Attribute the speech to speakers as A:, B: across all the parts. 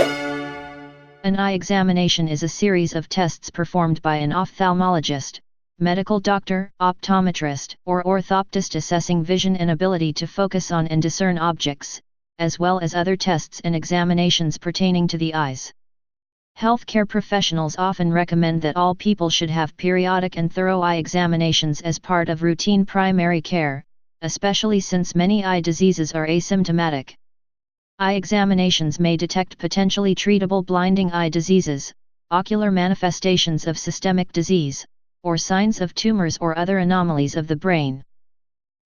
A: An eye examination is a series of tests performed by an ophthalmologist, medical doctor, optometrist, or orthoptist assessing vision and ability to focus on and discern objects, as well as other tests and examinations pertaining to the eyes. Healthcare professionals often recommend that all people should have periodic and thorough eye examinations as part of routine primary care, especially since many eye diseases are asymptomatic. Eye examinations may detect potentially treatable blinding eye diseases, ocular manifestations of systemic disease, or signs of tumors or other anomalies of the brain.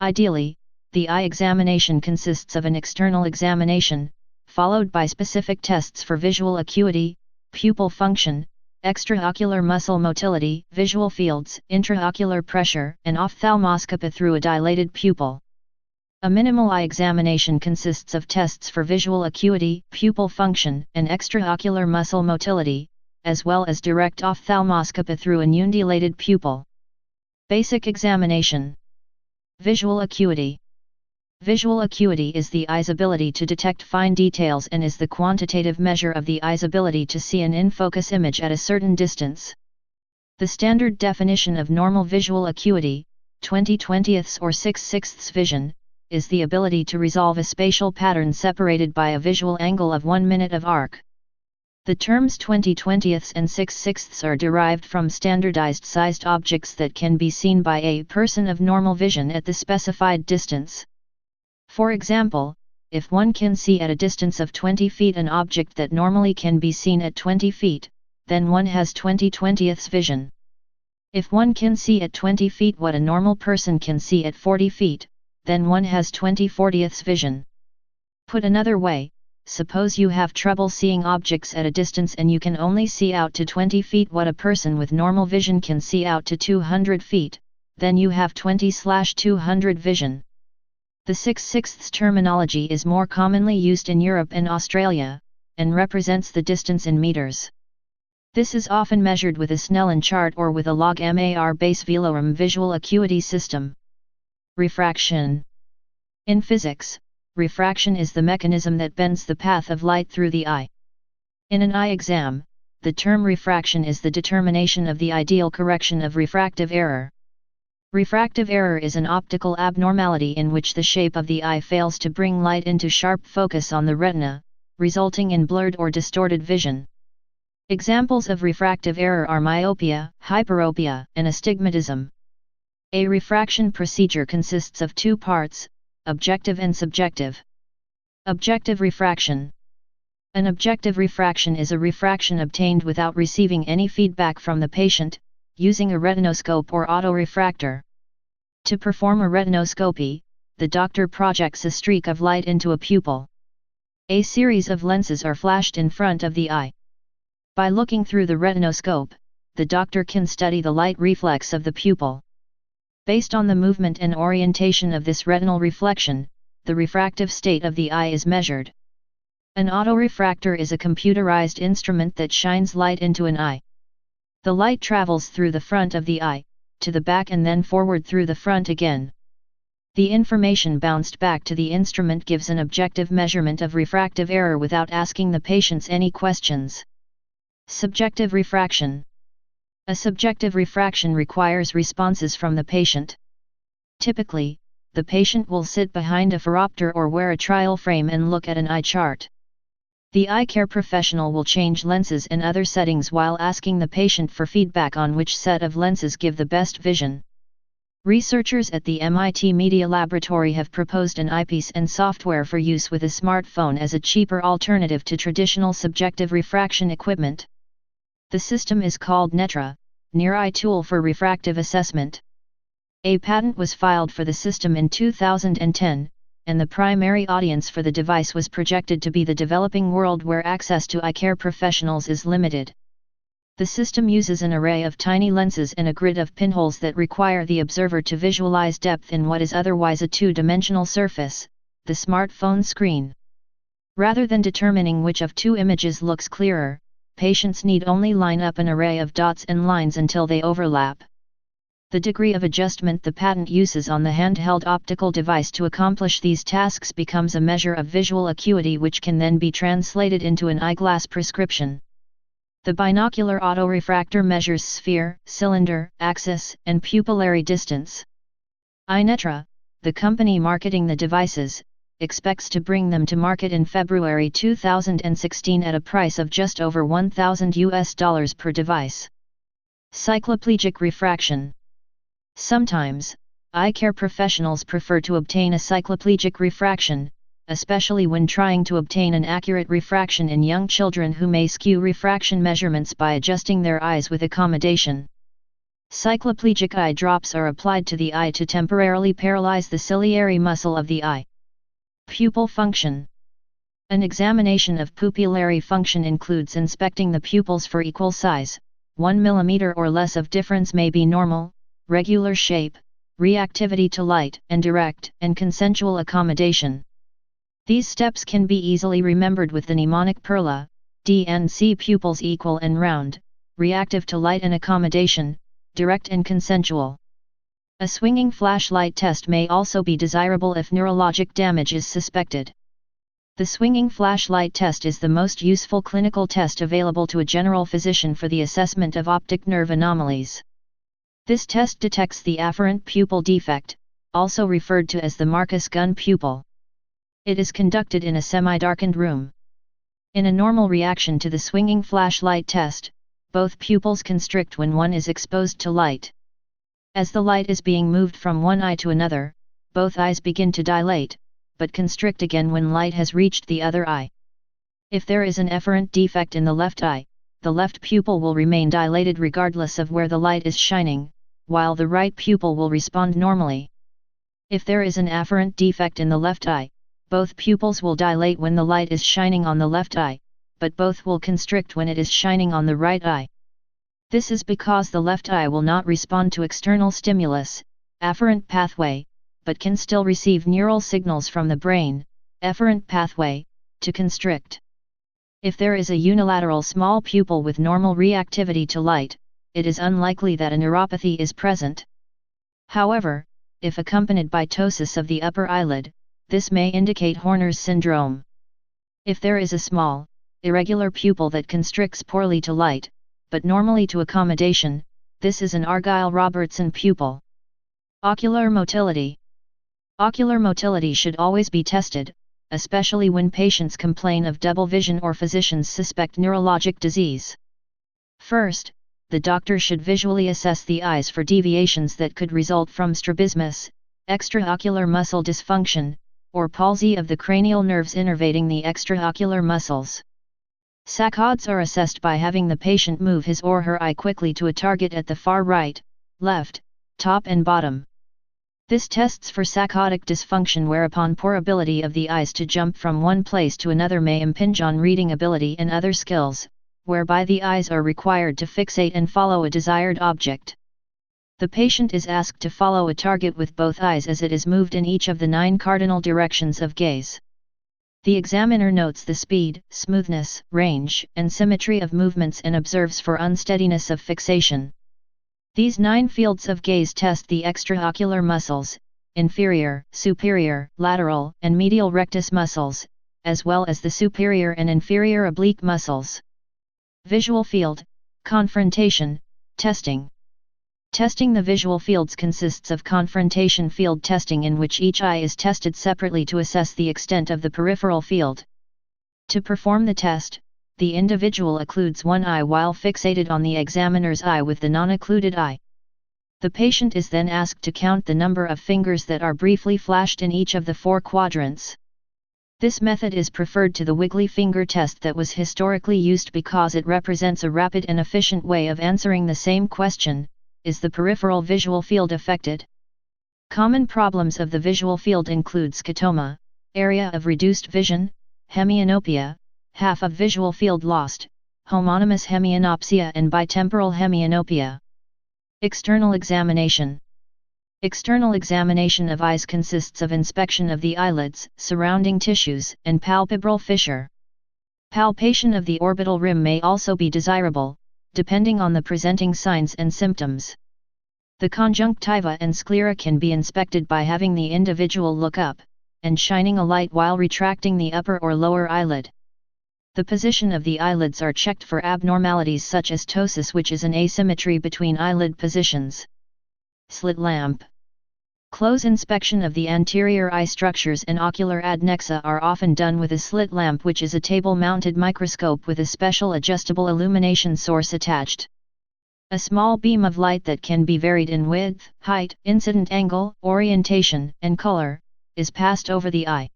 A: Ideally, the eye examination consists of an external examination, followed by specific tests for visual acuity, pupil function, extraocular muscle motility, visual fields, intraocular pressure, and ophthalmoscopy through a dilated pupil. A minimal eye examination consists of tests for visual acuity, pupil function, and extraocular muscle motility, as well as direct ophthalmoscopy through an undulated pupil. Basic examination. Visual acuity. Visual acuity is the eye's ability to detect fine details and is the quantitative measure of the eye's ability to see an in-focus image at a certain distance. The standard definition of normal visual acuity, 20/20 or 6/6 vision, is the ability to resolve a spatial pattern separated by a visual angle of 1 minute of arc. The terms 20/20 and 6/6 are derived from standardized sized objects that can be seen by a person of normal vision at the specified distance. For example, if one can see at a distance of 20 feet an object that normally can be seen at 20 feet, then one has 20/20 vision. If one can see at 20 feet what a normal person can see at 40 feet, then one has 20/40 vision. Put another way, suppose you have trouble seeing objects at a distance and you can only see out to 20 feet what a person with normal vision can see out to 200 feet, then you have 20/200 vision. The 6/6 terminology is more commonly used in Europe and Australia, and represents the distance in meters. This is often measured with a Snellen chart or with a log MAR base velorum visual acuity system. Refraction. In physics, refraction is the mechanism that bends the path of light through the eye. In an eye exam, the term refraction is the determination of the ideal correction of refractive error. Refractive error is an optical abnormality in which the shape of the eye fails to bring light into sharp focus on the retina, resulting in blurred or distorted vision. Examples of refractive error are myopia, hyperopia, and astigmatism. A refraction procedure consists of two parts, objective and subjective. Objective refraction. An objective refraction is a refraction obtained without receiving any feedback from the patient, using a retinoscope or autorefractor. To perform a retinoscopy, the doctor projects a streak of light into a pupil. A series of lenses are flashed in front of the eye. By looking through the retinoscope, the doctor can study the light reflex of the pupil. Based on the movement and orientation of this retinal reflection, the refractive state of the eye is measured. An autorefractor is a computerized instrument that shines light into an eye. The light travels through the front of the eye, to the back and then forward through the front again. The information bounced back to the instrument gives an objective measurement of refractive error without asking the patients any questions. Subjective refraction. A subjective refraction requires responses from the patient. Typically, the patient will sit behind a phoropter or wear a trial frame and look at an eye chart. The eye care professional will change lenses and other settings while asking the patient for feedback on which set of lenses give the best vision. Researchers at the MIT Media Laboratory have proposed an eyepiece and software for use with a smartphone as a cheaper alternative to traditional subjective refraction equipment. The system is called NETRA, Near Eye Tool for Refractive Assessment. A patent was filed for the system in 2010, and the primary audience for the device was projected to be the developing world where access to eye care professionals is limited. The system uses an array of tiny lenses and a grid of pinholes that require the observer to visualize depth in what is otherwise a two-dimensional surface, the smartphone screen. Rather than determining which of two images looks clearer, patients need only line up an array of dots and lines until they overlap. The degree of adjustment the patent uses on the handheld optical device to accomplish these tasks becomes a measure of visual acuity, which can then be translated into an eyeglass prescription. The binocular autorefractor measures sphere, cylinder, axis, and pupillary distance. Inetra, the company marketing the devices, expects to bring them to market in February 2016 at a price of just over $1,000 per device. Cycloplegic refraction. Sometimes, eye care professionals prefer to obtain a cycloplegic refraction, especially when trying to obtain an accurate refraction in young children who may skew refraction measurements by adjusting their eyes with accommodation. Cycloplegic eye drops are applied to the eye to temporarily paralyze the ciliary muscle of the eye. Pupil function. An examination of pupillary function includes inspecting the pupils for equal size. 1 mm or less of difference may be normal, regular shape, reactivity to light, and direct and consensual accommodation. These steps can be easily remembered with the mnemonic PERLA, DNC: pupils equal and round, reactive to light and accommodation, direct and consensual. A swinging flashlight test may also be desirable if neurologic damage is suspected. The swinging flashlight test is the most useful clinical test available to a general physician for the assessment of optic nerve anomalies. This test detects the afferent pupil defect, also referred to as the Marcus gun pupil. It is conducted in a semi-darkened room. In a normal reaction to the swinging flashlight test, both pupils constrict when one is exposed to light. As the light is being moved from one eye to another, both eyes begin to dilate, but constrict again when light has reached the other eye. If there is an efferent defect in the left eye, the left pupil will remain dilated regardless of where the light is shining, while the right pupil will respond normally. If there is an afferent defect in the left eye, both pupils will dilate when the light is shining on the left eye, but both will constrict when it is shining on the right eye. This is because the left eye will not respond to external stimulus, afferent pathway, but can still receive neural signals from the brain, efferent pathway, to constrict. If there is a unilateral small pupil with normal reactivity to light, it is unlikely that a neuropathy is present. However, if accompanied by ptosis of the upper eyelid, this may indicate Horner's syndrome. If there is a small, irregular pupil that constricts poorly to light, but normally to accommodation, this is an Argyll-Robertson pupil. Ocular motility. Ocular motility should always be tested, especially when patients complain of double vision or physicians suspect neurologic disease. First, the doctor should visually assess the eyes for deviations that could result from strabismus, extraocular muscle dysfunction, or palsy of the cranial nerves innervating the extraocular muscles. Saccades are assessed by having the patient move his or her eye quickly to a target at the far right, left, top and bottom. This tests for saccadic dysfunction, whereupon poor ability of the eyes to jump from one place to another may impinge on reading ability and other skills, whereby the eyes are required to fixate and follow a desired object. The patient is asked to follow a target with both eyes as it is moved in each of the 9 cardinal directions of gaze. The examiner notes the speed, smoothness, range, and symmetry of movements and observes for unsteadiness of fixation. These 9 fields of gaze test the extraocular muscles, inferior, superior, lateral, and medial rectus muscles, as well as the superior and inferior oblique muscles. Visual field, confrontation, testing. Testing the visual fields consists of confrontation field testing, in which each eye is tested separately to assess the extent of the peripheral field. To perform the test, the individual occludes one eye while fixated on the examiner's eye with the non-occluded eye. The patient is then asked to count the number of fingers that are briefly flashed in each of the 4 quadrants. This method is preferred to the wiggly finger test that was historically used because it represents a rapid and efficient way of answering the same question: is the peripheral visual field affected? Common problems of the visual field include scotoma, area of reduced vision, hemianopia, half of visual field lost, homonymous hemianopsia and bitemporal hemianopia. External examination. External examination of eyes consists of inspection of the eyelids, surrounding tissues, and palpebral fissure. Palpation of the orbital rim may also be desirable, depending on the presenting signs and symptoms. The conjunctiva and sclera can be inspected by having the individual look up, and shining a light while retracting the upper or lower eyelid. The position of the eyelids are checked for abnormalities such as ptosis, which is an asymmetry between eyelid positions. Slit-Lamp. Close inspection of the anterior eye structures and ocular adnexa are often done with a slit lamp, which is a table-mounted microscope with a special adjustable illumination source attached. A small beam of light that can be varied in width, height, incident angle, orientation, and color, is passed over the eye.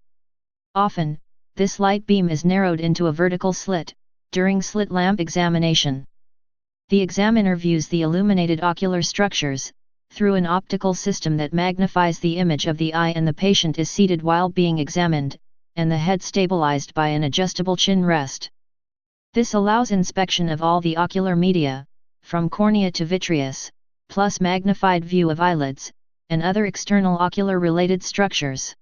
A: Often, this light beam is narrowed into a vertical slit, during slit lamp examination. The examiner views the illuminated ocular structures, through an optical system that magnifies the image of the eye, and the patient is seated while being examined, and the head stabilized by an adjustable chin rest. This allows inspection of all the ocular media, from cornea to vitreous, plus magnified view of eyelids, and other external ocular-related structures.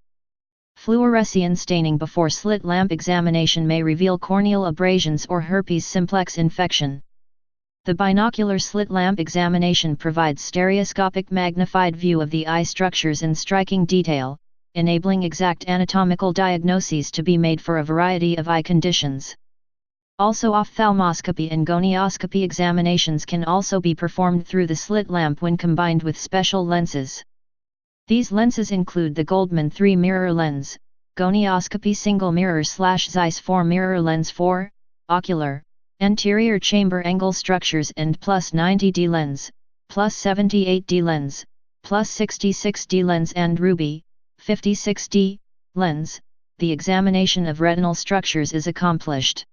A: Fluorescein staining before slit lamp examination may reveal corneal abrasions or herpes simplex infection. The binocular slit lamp examination provides stereoscopic magnified view of the eye structures in striking detail, enabling exact anatomical diagnoses to be made for a variety of eye conditions. Also, ophthalmoscopy and gonioscopy examinations can also be performed through the slit lamp when combined with special lenses. These lenses include the Goldman 3-mirror lens, gonioscopy single mirror / Zeiss 4-mirror lens for ocular, anterior chamber angle structures, and plus 90D lens, plus 78D lens, plus 66D lens, and Ruby 56D lens. The examination of retinal structures is accomplished.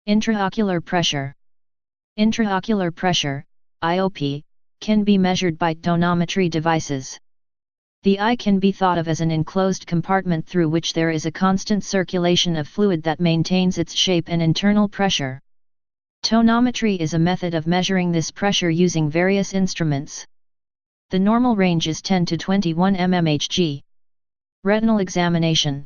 A: Intraocular pressure. Intraocular pressure, IOP, can be measured by tonometry devices. The eye can be thought of as an enclosed compartment through which there is a constant circulation of fluid that maintains its shape and internal pressure. Tonometry is a method of measuring this pressure using various instruments. The normal range is 10 to 21 mmHg. Retinal examination.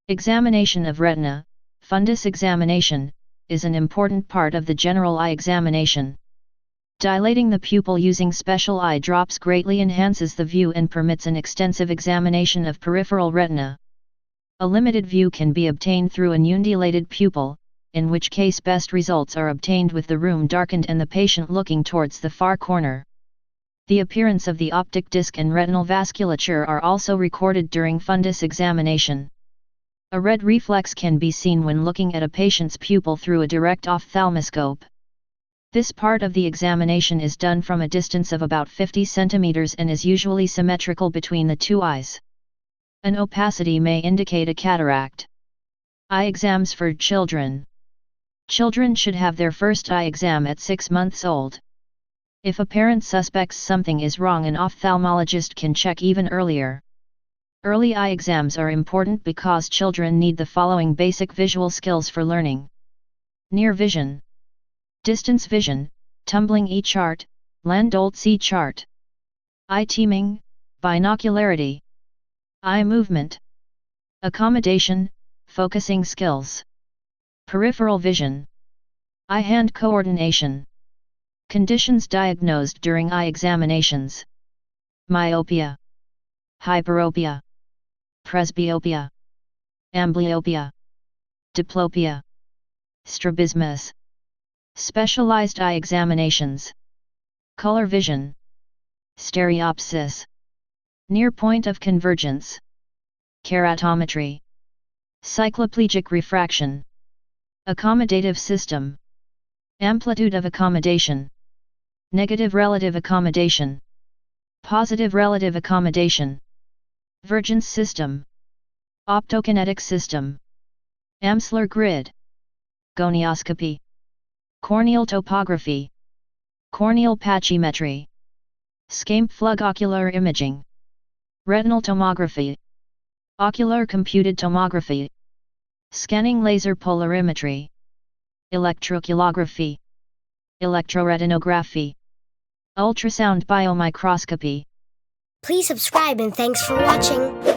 A: Examination of retina, fundus examination, is an important part of the general eye examination. Dilating the pupil using special eye drops greatly enhances the view and permits an extensive examination of peripheral retina. A limited view can be obtained through an undilated pupil, in which case best results are obtained with the room darkened and the patient looking towards the far corner. The appearance of the optic disc and retinal vasculature are also recorded during fundus examination. A red reflex can be seen when looking at a patient's pupil through a direct ophthalmoscope. This part of the examination is done from a distance of about 50 cm and is usually symmetrical between the two eyes. An opacity may indicate a cataract. Eye exams for children. Children should have their first eye exam at 6 months old. If a parent suspects something is wrong, an ophthalmologist can check even earlier. Early eye exams are important because children need the following basic visual skills for learning: near vision, distance vision, tumbling E chart, Landolt-C chart, eye teaming, binocularity, eye movement, accommodation, focusing skills, peripheral vision, eye-hand coordination. Conditions diagnosed during eye examinations: myopia, hyperopia, presbyopia, amblyopia, diplopia, strabismus. Specialized eye examinations: color vision, stereopsis, near point of convergence, keratometry, cycloplegic refraction, accommodative system, amplitude of accommodation, negative relative accommodation, positive relative accommodation, vergence system, optokinetic system, Amsler grid, gonioscopy, corneal topography, corneal pachymetry, Scampflug ocular imaging, retinal tomography, ocular computed tomography, scanning laser polarimetry, electroculography, electroretinography, ultrasound biomicroscopy.
B: Please subscribe and thanks for watching.